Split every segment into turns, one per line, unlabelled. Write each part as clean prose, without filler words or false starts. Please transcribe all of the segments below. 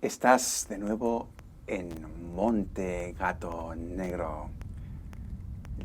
Estás de nuevo en Monte Gato Negro.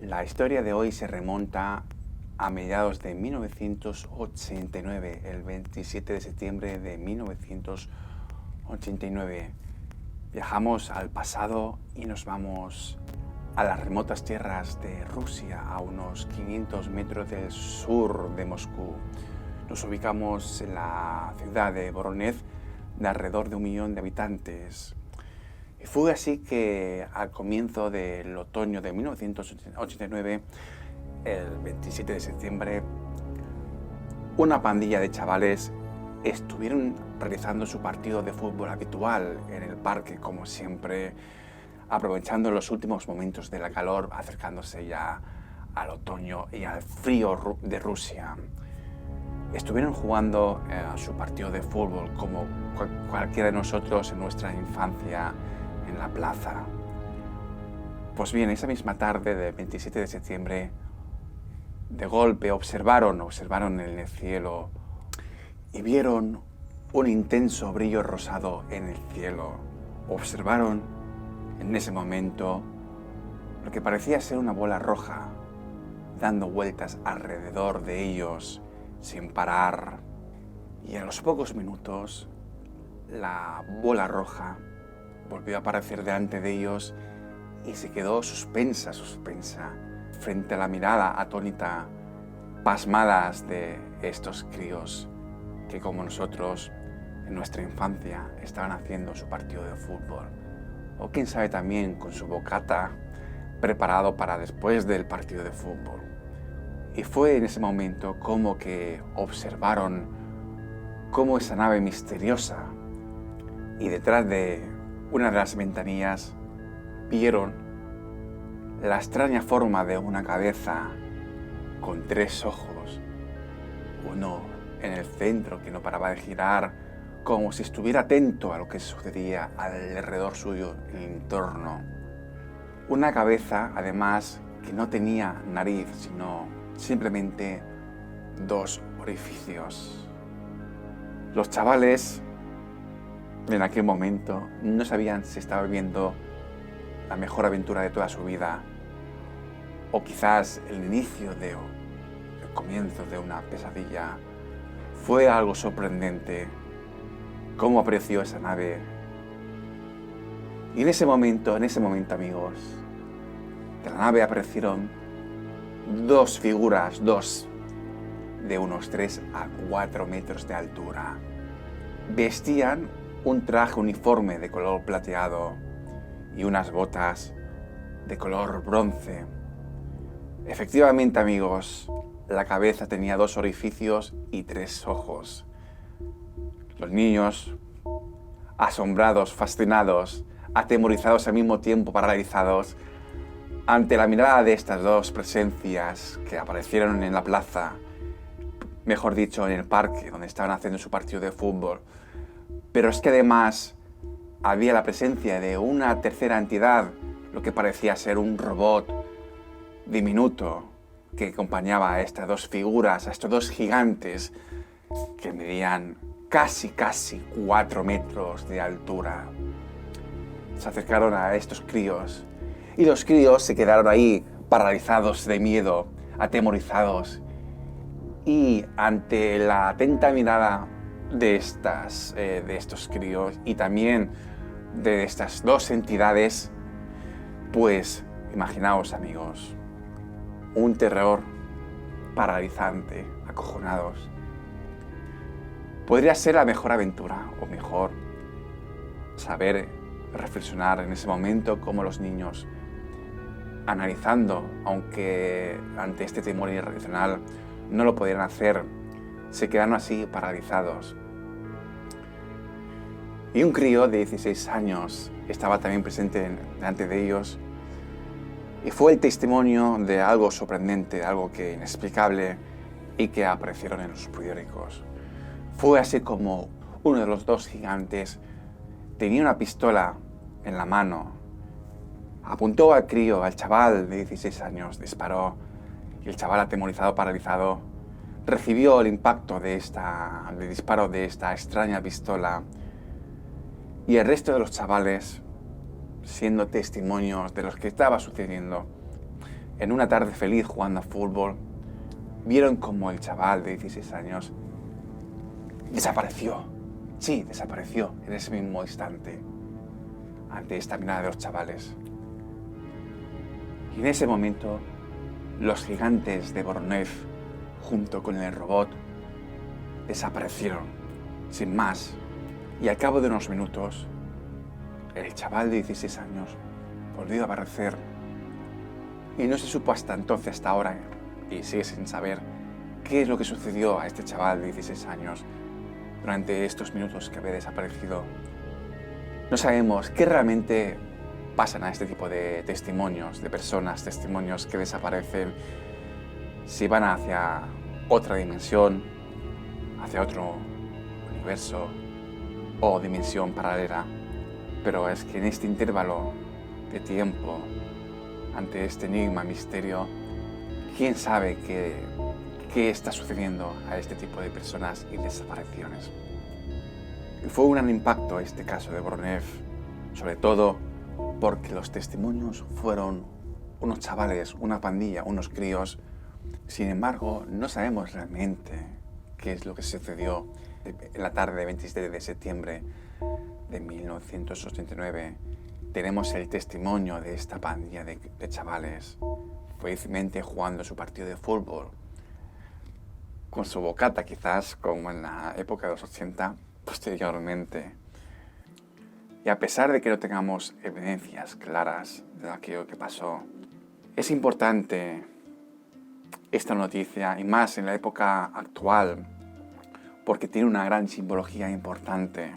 La historia de hoy se remonta a mediados de 1989, el 27 de septiembre de 1989. Viajamos al pasado y nos vamos a las remotas tierras de Rusia, a unos 500 metros del sur de Moscú. Nos ubicamos en la ciudad de Voronezh, de alrededor de 1 millón de habitantes. Y fue así que al comienzo del otoño de 1989, el 27 de septiembre, una pandilla de chavales estuvieron realizando su partido de fútbol habitual en el parque, como siempre, aprovechando los últimos momentos de la calor, acercándose ya al otoño y al frío de Rusia. Estuvieron jugando su partido de fútbol como cualquiera de nosotros en nuestra infancia en la plaza. Pues bien, esa misma tarde del 27 de septiembre, de golpe observaron en el cielo y vieron un intenso brillo rosado en el cielo. Observaron en ese momento lo que parecía ser una bola roja dando vueltas alrededor de ellos sin parar. Y a los pocos minutos la bola roja volvió a aparecer delante de ellos y se quedó suspensa frente a la mirada atónita, pasmadas de estos críos que, como nosotros en nuestra infancia, estaban haciendo su partido de fútbol, o quién sabe también con su bocata preparado para después del partido de fútbol. Y fue en ese momento como que observaron cómo esa nave misteriosa, y detrás de una de las ventanillas vieron la extraña forma de una cabeza con 3 ojos, uno en el centro que no paraba de girar como si estuviera atento a lo que sucedía alrededor suyo, en el entorno. Una cabeza, además, que no tenía nariz, sino simplemente 2 orificios. Los chavales en aquel momento no sabían si estaba viviendo la mejor aventura de toda su vida o quizás el inicio el comienzo de una pesadilla. Fue algo sorprendente cómo apareció esa nave. Y en ese momento, amigos, de la nave aparecieron 2 figuras, de unos 3 a 4 metros de altura. Vestían un traje uniforme de color plateado y unas botas de color bronce. Efectivamente, amigos, la cabeza tenía 2 orificios y 3 ojos. Los niños, asombrados, fascinados, atemorizados al mismo tiempo, paralizados, ante la mirada de estas 2 presencias que aparecieron en la plaza, mejor dicho, en el parque donde estaban haciendo su partido de fútbol. Pero es que además había la presencia de una tercera entidad, lo que parecía ser un robot diminuto que acompañaba a estas 2 figuras, a estos 2 gigantes que medían casi 4 metros de altura. Se acercaron a estos críos y los críos se quedaron ahí paralizados de miedo, atemorizados. Y ante la atenta mirada de estos críos y también de estas 2 entidades, pues imaginaos, amigos, un terror paralizante, acojonados. Podría ser la mejor aventura, o mejor, saber reflexionar en ese momento cómo los niños, analizando, aunque ante este temor irracional no lo podían hacer, se quedaron así paralizados. Y un crío de 16 años estaba también presente delante de ellos y fue el testimonio de algo sorprendente, algo que inexplicable y que aparecieron en los periódicos. Fue así como uno de los 2 gigantes tenía una pistola en la mano, apuntó al crío, al chaval de 16 años, disparó y el chaval, atemorizado, paralizado, recibió el impacto del disparo de esta extraña pistola Y el resto de los chavales, siendo testimonios de lo que estaba sucediendo, en una tarde feliz jugando a fútbol, vieron como el chaval de 16 años desapareció. Sí, desapareció en ese mismo instante, ante esta mirada de los chavales. Y en ese momento, los gigantes de Voronezh, junto con el robot, desaparecieron, sin más. Y al cabo de unos minutos, el chaval de 16 años volvió a aparecer. Y no se supo hasta entonces, hasta ahora, y sigue sin saber, qué es lo que sucedió a este chaval de 16 años durante estos minutos que había desaparecido. No sabemos qué realmente pasan a este tipo de testimonios, de personas, testimonios que desaparecen, si van hacia otra dimensión, hacia otro universo o dimensión paralela. Pero es que en este intervalo de tiempo, ante este enigma, misterio, quién sabe qué está sucediendo a este tipo de personas y desapariciones. Y fue un gran impacto este caso de Voronezh, sobre todo porque los testimonios fueron unos chavales, una pandilla, unos críos. Sin embargo, no sabemos realmente qué es lo que sucedió en la tarde del 27 de septiembre de 1989. Tenemos el testimonio de esta pandilla de chavales, felizmente jugando su partido de fútbol, con su bocata quizás, como en la época de los 80, posteriormente. Y a pesar de que no tengamos evidencias claras de aquello que pasó, es importante esta noticia, y más en la época actual, porque tiene una gran simbología importante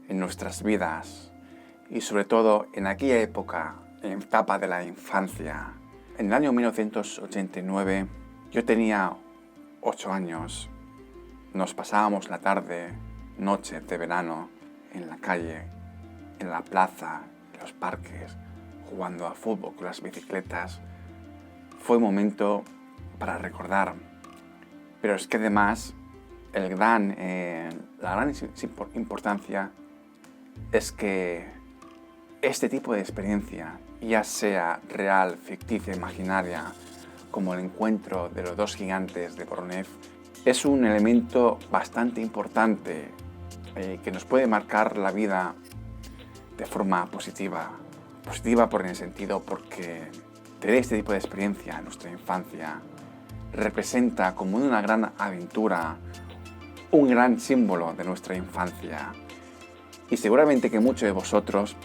en nuestras vidas, y sobre todo en aquella época, en la etapa de la infancia. En el año 1989, yo tenía 8 años. Nos pasábamos la tarde, noche de verano, en la calle, en la plaza, en los parques, jugando a fútbol con las bicicletas. Fue un momento para recordar. Pero es que además, la gran importancia es que este tipo de experiencia, ya sea real, ficticia, imaginaria, como el encuentro de los dos gigantes de Voronezh, es un elemento bastante importante que nos puede marcar la vida de forma positiva. Positiva por el sentido porque tener este tipo de experiencia en nuestra infancia representa como una gran aventura, un gran símbolo de nuestra infancia. Y seguramente que muchos de vosotros,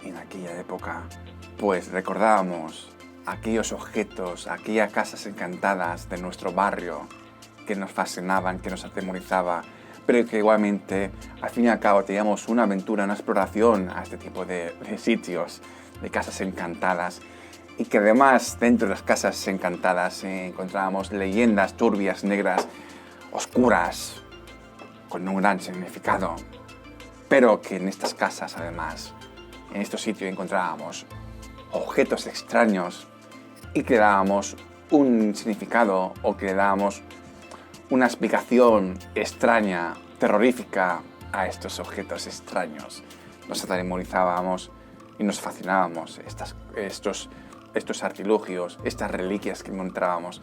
en aquella época, pues recordábamos aquellos objetos, aquellas casas encantadas de nuestro barrio que nos fascinaban, que nos atemorizaban, pero que igualmente, al fin y al cabo, teníamos una aventura, una exploración a este tipo de sitios, de casas encantadas, y que además dentro de las casas encantadas encontrábamos leyendas turbias, negras, oscuras, con un gran significado, pero que en estas casas, además, en estos sitios encontrábamos objetos extraños y que le dábamos un significado o que le dábamos una explicación extraña, terrorífica a estos objetos extraños. Nos atemorizábamos y nos fascinábamos estos artilugios, estas reliquias que encontrábamos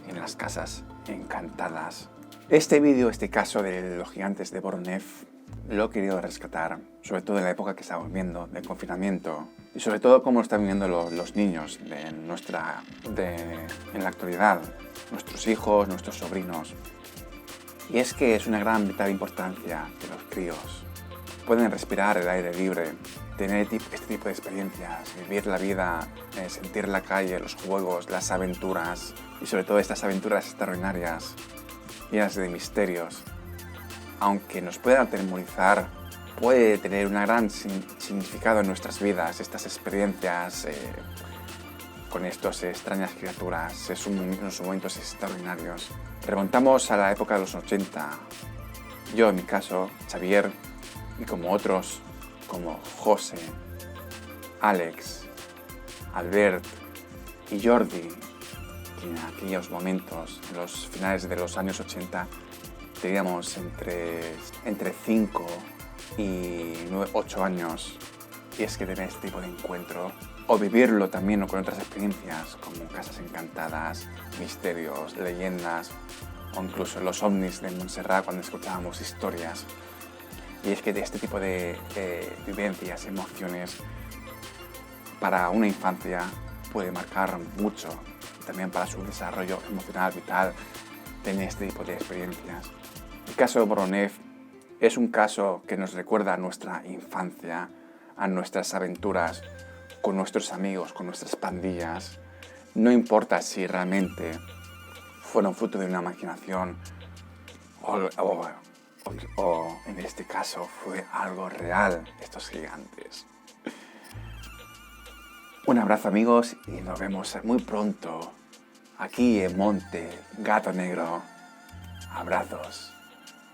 en las casas encantadas. Este vídeo, este caso de los gigantes de Voronezh, lo he querido rescatar, sobre todo en la época que estamos viendo, del confinamiento, y sobre todo cómo lo están viviendo los niños en la actualidad, nuestros hijos, nuestros sobrinos. Y es que es una gran vital importancia que los críos pueden respirar el aire libre, tener este tipo de experiencias, vivir la vida, sentir la calle, los juegos, las aventuras, y sobre todo estas aventuras extraordinarias, llenas de misterios. Aunque nos pueda atemorizar, puede tener un gran significado en nuestras vidas, estas experiencias con estas extrañas criaturas, unos momentos extraordinarios. Remontamos a la época de los 80. Yo, en mi caso, Xavier, y como otros, como José, Alex, Albert y Jordi, que en aquellos momentos, en los finales de los años 80, teníamos entre 5 8 años. Y es que tener este tipo de encuentro, o vivirlo también con otras experiencias, como casas encantadas, misterios, leyendas, o incluso los ovnis de Montserrat cuando escuchábamos historias. Y es que de este tipo de vivencias, emociones, para una infancia puede marcar mucho, también para su desarrollo emocional, vital, tener este tipo de experiencias. El caso de Voronev es un caso que nos recuerda a nuestra infancia, a nuestras aventuras con nuestros amigos, con nuestras pandillas. No importa si realmente fueron fruto de una imaginación o en este caso fue algo real, estos gigantes. Un abrazo amigos y nos vemos muy pronto aquí en Monte Gato Negro. Abrazos.